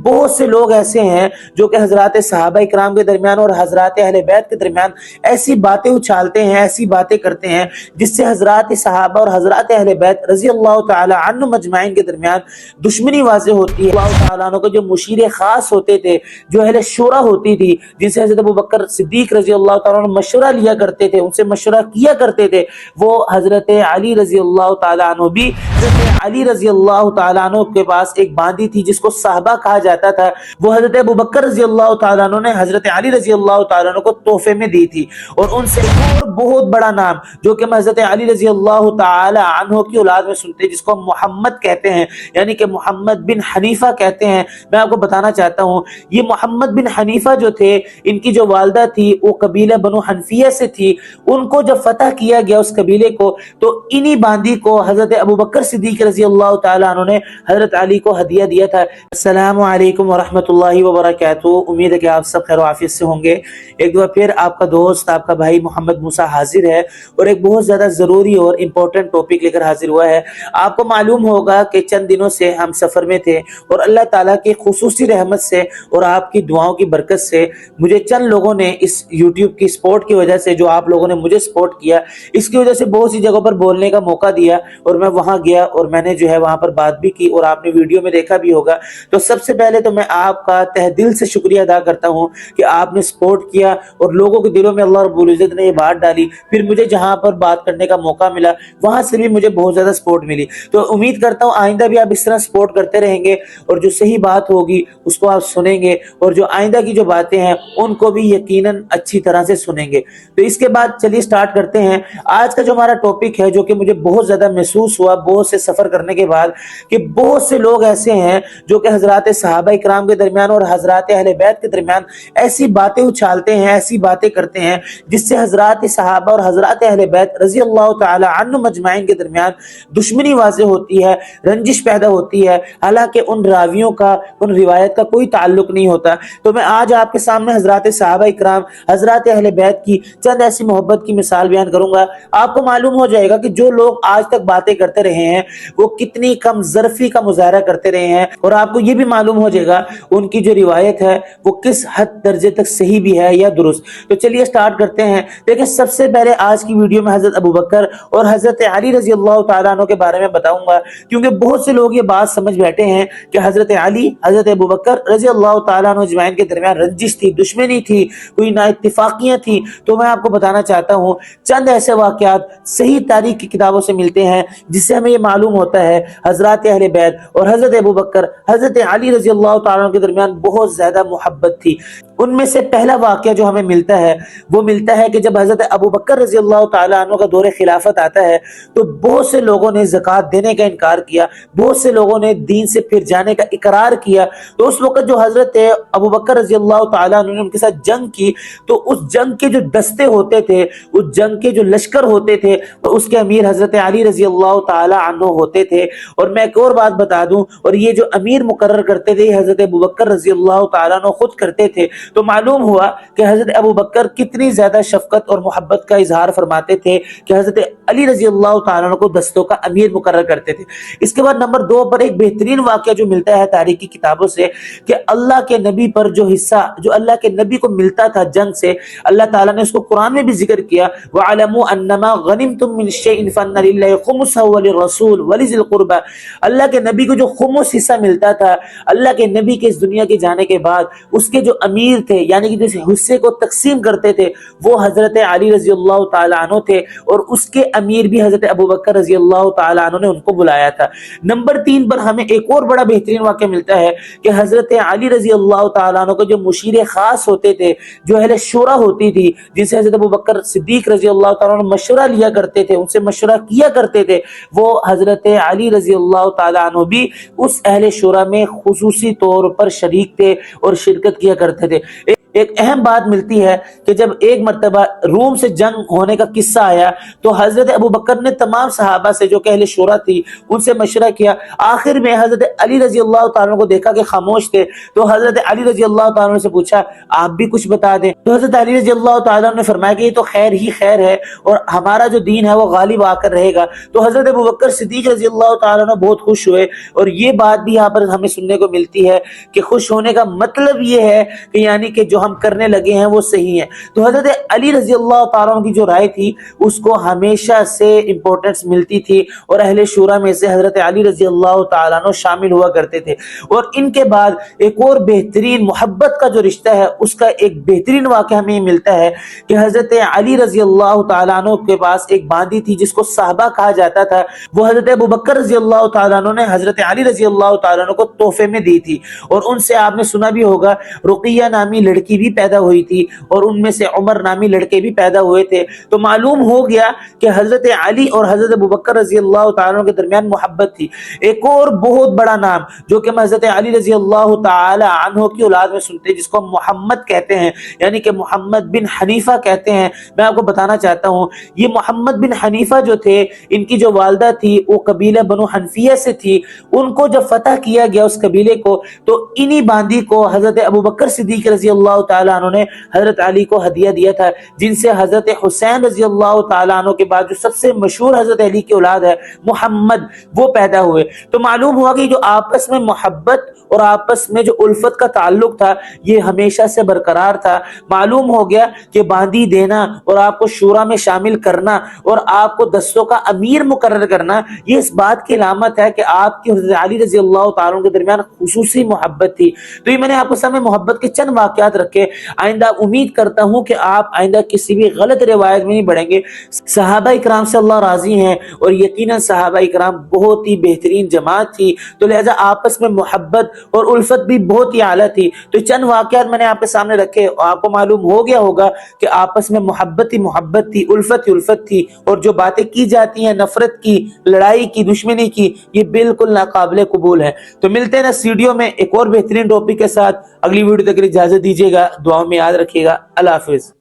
بہت سے لوگ ایسے ہیں جو کہ حضرات صحابہ اکرام کے درمیان اور حضرات اہل بیت کے درمیان ایسی باتیں اچھالتے ہیں، ایسی باتیں کرتے ہیں جس سے حضرات صحابہ اور حضرات اہل بیت رضی اللہ تعالی عنہ مجمعین کے درمیان دشمنی واضح ہوتی ہے۔ اللہ تعالیٰ عنہ کو جو مشیر خاص ہوتے تھے، جو اہل شورا ہوتی تھی، جن سے حضرت ابوبکر صدیق رضی اللہ تعالیٰ عنہ مشورہ لیا کرتے تھے، ان سے مشورہ کیا کرتے تھے، وہ حضرت علی رضی اللہ تعالیٰ عنہ بھی حضرت علی رضی اللہ تعالیٰ عنہ کے پاس ایک باندی تھی جس کو صحابہ کہا جاتا تھا، وہ حضرت ابوبکر رضی اللہ تعالیٰ عنہ نے حضرت علی رضی اللہ تعالیٰ عنہ کو تحفے میں دی تھی۔ اور ان سے ایک اور بہت بڑا نام جو کہ حضرت علی رضی اللہ تعالیٰ عنہ کی اولاد میں سنتے ہیں، جس کو محمد کہتے ہیں، یعنی کہ محمد بن حنیفہ کہتے ہیں۔ میں آپ کو بتانا چاہتا ہوں، یہ محمد بن حنیفہ جو تھے، ان کی جو والدہ تھی وہ قبیلہ بنو حنفیہ سے تھی۔ ان کو جب فتح کیا گیا اس قبیلے کو، تو انہی باندی کو حضرت ابوبکر صدیق رضی اللہ تعالیٰ عنہ نے حضرت علی کو ہدیہ دیا تھا۔ السلام علیکم ورحمۃ اللہ وبرکاتہ، امید ہے کہ آپ سب خیر و عافیت سے ہوں گے۔ ایک دفعہ پھر آپ کا دوست، آپ کا بھائی محمد موسیٰ حاضر ہے اور ایک بہت زیادہ ضروری اور امپورٹنٹ ٹاپک لے کر حاضر ہوا ہے۔ آپ کو معلوم ہوگا کہ چند دنوں سے ہم سفر میں تھے اور اللہ تعالیٰ کی خصوصی رحمت سے اور آپ کی دعاؤں کی برکت سے مجھے چند لوگوں نے اس یوٹیوب کی سپورٹ کی وجہ سے، جو آپ لوگوں نے مجھے سپورٹ کیا، اس کی وجہ سے بہت سی جگہوں پر بولنے کا موقع دیا اور میں وہاں گیا اور میں نے جو ہے وہاں پر بات بھی کی اور آپ نے ویڈیو میں دیکھا بھی ہوگا۔ تو سب سے پہلے تو میں آپ کا تہ دل سے شکریہ ادا کرتا ہوں کہ آپ نے سپورٹ کیا اور لوگوں کے دلوں میں اللہ رب العزت نے یہ بات ڈالی۔ پھر مجھے جہاں پر بات کرنے کا موقع ملا وہاں سے بھی مجھے بہت زیادہ سپورٹ ملی۔ تو امید کرتا ہوں آئندہ بھی آپ اس طرح سپورٹ کرتے رہیں گے اور جو صحیح بات ہوگی اس کو آپ سنیں گے اور جو آئندہ کی جو باتیں ہیں ان کو بھی یقیناً اچھی طرح سے سنیں گے۔ تو اس کے بعد چلیے سٹارٹ کرتے ہیں۔ آج کا جو ہمارا ٹاپک ہے، جو کہ مجھے بہت زیادہ محسوس ہوا بہت سے سفر کرنے کے بعد، کہ بہت سے لوگ ایسے ہیں جو کہ حضرات صحابہ اکرام کے درمیان اور حضرات اہل بیت کے درمیان ایسی باتیں اچھالتے ہیں، ایسی باتیں کرتے ہیں جس سے حضرات صحابہ اور حضرات اہل بیت رضی اللہ تعالی عنہ مجمعین کے درمیان دشمنی واضح ہوتی ہے، رنجش پیدا ہوتی ہے، حالانکہ ان راویوں کا، ان روایت کا کوئی تعلق نہیں ہوتا۔ تو میں آج آپ کے سامنے حضرات صحابہ اکرام، حضرات اہل بیت کی چند ایسی محبت کی مثال بیان کروں گا۔ آپ کو معلوم ہو جائے گا کہ جو لوگ آج تک باتیں کرتے رہے ہیں وہ کتنی کم ظرفی کا مظاہرہ کرتے رہے ہیں، اور آپ کو یہ بھی معلوم ہو جائے گا ان کی جو روایت ہے وہ کس حد درجے تک صحیح بھی ہے یا درست۔ تو چلیے سٹارٹ کرتے ہیں۔ دیکھیں، سب سے پہلے آج کی ویڈیو میں حضرت ابوبکر اور حضرت علی رضی اللہ تعالیٰ عنہ کے بارے میں بتاؤں گا، کیونکہ بہت سے لوگ یہ بات سمجھ بیٹھے ہیں کہ حضرت علی، حضرت ابوبکر رضی اللہ تعالیٰ عنہ اجمعین کے درمیان رنجش تھی، دشمنی تھی، کوئی نا اتفاقیاں تھی۔ تو میں آپ کو بتانا چاہتا ہوں چند ایسے واقعات صحیح تاریخ کی کتابوں سے ملتے ہیں جس سے ہمیں یہ معلوم ہوتا ہے حضرات اہل بیت اور حضرت ابوبکر، حضرت علی رضی اللہ تعالیٰ عنہ کے درمیان بہت زیادہ محبت تھی۔ ان میں سے پہلا واقعہ جو ہمیں ملتا ہے وہ ملتا ہے کہ جب حضرت ابوبکر رضی اللہ تعالیٰ عنہ کا دور خلافت آتا ہے تو بہت سے لوگوں نے زکوٰۃ دینے کا انکار کیا، بہت سے لوگوں نے دین سے پھر جانے کا اقرار کیا۔ تو اس وقت جو حضرت ابوبکر رضی اللہ تعالیٰ عنہ نے ان کے ساتھ جنگ کی، تو اس جنگ کے جو دستے ہوتے تھے، اس جنگ کے جو لشکر ہوتے تھے، اس کے امیر حضرت علی رضی اللہ تعالیٰ عنہ ہوتے تھے۔ اور میں ایک اور بات بتا دوں، اور یہ جو امیر مقرر کرتے تھے حضرت ابوبکر رضی اللہ تعالیٰ عنہ خود کرتے تھے۔ تو معلوم ہوا کہ حضرت ابوبکر کتنی زیادہ شفقت اور محبت کا اظہار فرماتے تھے کہ حضرت علی رضی اللہ تعالیٰ عنہ کو دستوں کا امیر مقرر کرتے تھے۔ اس کے بعد نمبر 2 پر ایک بہترین واقعہ جو ملتا ہے تاریخی کتابوں سے، کہ اللہ کے نبی پر جو حصہ جو اللہ کے نبی کو ملتا تھا جنگ سے، اللہ تعالیٰ نے اس کو قرآن میں بھی ذکر کیا، وَعَلَمُوا أَنَّمَا غَنِمْتُم مِّن شَيْءٍ فَأَنَّ لِلَّهِ خُمُسَهُ وَلِلرَّسُولِ وَلِذِي الْقُرْبَى۔ اللہ کے نبی کو جو خمس حصہ ملتا تھا، اللہ کے نبی کے اس دنیا کے جانے کے بعد اس کے جو امیر تھے، یعنی کہ جس حصے کو تقسیم کرتے تھے، وہ حضرت علی رضی اللہ تعالیٰ عنہ تھے، اور اس کے امیر بھی حضرت ابوبکر رضی اللہ تعالیٰ عنہ نے ان کو بلایا تھا۔ نمبر 3 پر ہمیں ایک اور بڑا بہترین واقعہ ملتا ہے کہ حضرت علی رضی اللہ تعالیٰ عنہ کو جو مشیر خاص ہوتے تھے، جو اہل شورا ہوتی تھی، جن سے حضرت ابوبکر صدیق رضی اللہ تعالیٰ عنہ مشورہ لیا کرتے تھے، ان سے مشورہ کیا کرتے تھے، وہ حضرت علی رضی اللہ تعالیٰ عنہ بھی اس اہل شورا میں خصوصی طور پر شریک تھے اور شرکت کیا کرتے تھے۔ ایک اہم بات ملتی ہے کہ جب ایک مرتبہ روم سے جنگ ہونے کا قصہ آیا تو حضرت ابو بکر نے تمام صحابہ سے جو کہ اہل شورا تھی ان سے مشورہ کیا. آخر میں حضرت علی رضی اللہ تعالیٰ عنہ کو دیکھا کہ خاموش تھے تو حضرت علی رضی اللہ تعالیٰ عنہ سے پوچھا آپ بھی کچھ بتا دیں. تو حضرت علی رضی اللہ تعالیٰ عنہ نے فرمایا کہ یہ تو خیر ہی خیر ہے اور ہمارا جو دین ہے وہ غالب آ کر رہے گا. تو حضرت ابو بکر صدیق رضی اللہ تعالیٰ عنہ بہت خوش ہوئے. اور یہ بات بھی یہاں پر ہمیں سننے کو ملتی ہے کہ خوش ہونے کا مطلب یہ ہے کہ یعنی کہ جو ہم کرنے لگے ہیں وہ صحیح ہے. تو حضرت علی رضی اللہ تعالیٰ عنہ کی جو رائے تھی اس کو ہمیشہ سے امپورٹنس ملتی تھی اور اہل شورا میں سے حضرت علی رضی اللہ تعالیٰ عنہ شامل ہوا کرتے تھے. اور ان کے بعد ایک اور بہترین محبت کا جو رشتہ ہے اس کا ایک بہترین واقعہ ہمیں ملتا ہے کہ حضرت علی رضی اللہ تعالیٰ عنہ کے پاس ایک باندی تھی جس کو صحابہ کہا جاتا تھا. وہ حضرت ابو بکر رضی اللہ تعالیٰ عنہ نے حضرت علی رضی اللہ تعالیٰ عنہ کو تحفے میں دی تھی. اور ان سے آپ نے سنا بھی ہوگا رقیہ نامی لڑکی بھی پیدا ہوئی تھی اور ان میں سے عمر نامی لڑکے بھی پیدا ہوئے تھے. تو معلوم ہو گیا کہ حضرت علی اور حضرت ابو بکر رضی اللہ تعالیٰ عنہ کے درمیان محبت تھی. ایک اور بہت بڑا نام جو کہ حضرت علی رضی اللہ تعالی عنہ کی اولاد میں سنتے ہیں جس کو محمد کہتے ہیں یعنی کہ محمد بن حنیفہ کہتے ہیں. میں آپ کو بتانا چاہتا ہوں یہ محمد بن حنیفہ جو تھے ان کی جو والدہ تھی وہ قبیلہ بنو حنفیہ سے تھی. ان کو جب فتح کیا گیا اس قبیلے کو تو انہی باندی کو حضرت ابو بکر صدیق رضی اللہ تعالی عنہ نے حضرت علی کو ہدیہ دیا تھا جن سے حضرت حسین رضی اللہ تعالی عنہ کے بعد جو سب سے مشہور حضرت علی کی اولاد ہے محمد وہ پیدا ہوئے. تو معلوم ہوا کہ جو آپس میں محبت اور آپس میں جو الفت کا تعلق تھا یہ ہمیشہ سے برقرار تھا. معلوم ہو گیا کہ باندی دینا اور آپ کو شورا میں شامل کرنا اور آپ کو دستوں کا امیر مقرر کرنا یہ اس بات کی علامت ہے کہ آپ کی حضرت علی رضی اللہ تعالیٰ کے درمیان خصوصی محبت تھی. تو یہ میں نے آپ کے سامنے محبت کے چند واقعات رکھے. آئندہ امید کرتا ہوں کہ آپ آئندہ کسی بھی غلط روایت میں نہیں بڑھیں گے. صحابہ اکرام سے اللہ راضی ہیں اور یقیناً صحابہ اکرام بہت ہی بہترین جماعت تھی تو لہذا آپس میں محبت اور الفت بھی بہت ہی اعلیٰ تھی. تو چند واقعات میں نے آپ کے سامنے رکھے اور آپ کو معلوم ہو گیا ہوگا کہ آپس میں محبت ہی محبت تھی, الفت ہی الفت تھی. اور جو باتیں کی جاتی ہیں نفرت کی, لڑائی کی, دشمنی کی, یہ بالکل ناقابل قبول ہے. تو ملتے ہیں نا ویڈیو میں ایک اور بہترین ٹاپک کے ساتھ. اگلی ویڈیو تک اجازت دیجیے گا. دعاؤں میں یاد رکھیے گا. اللہ حافظ.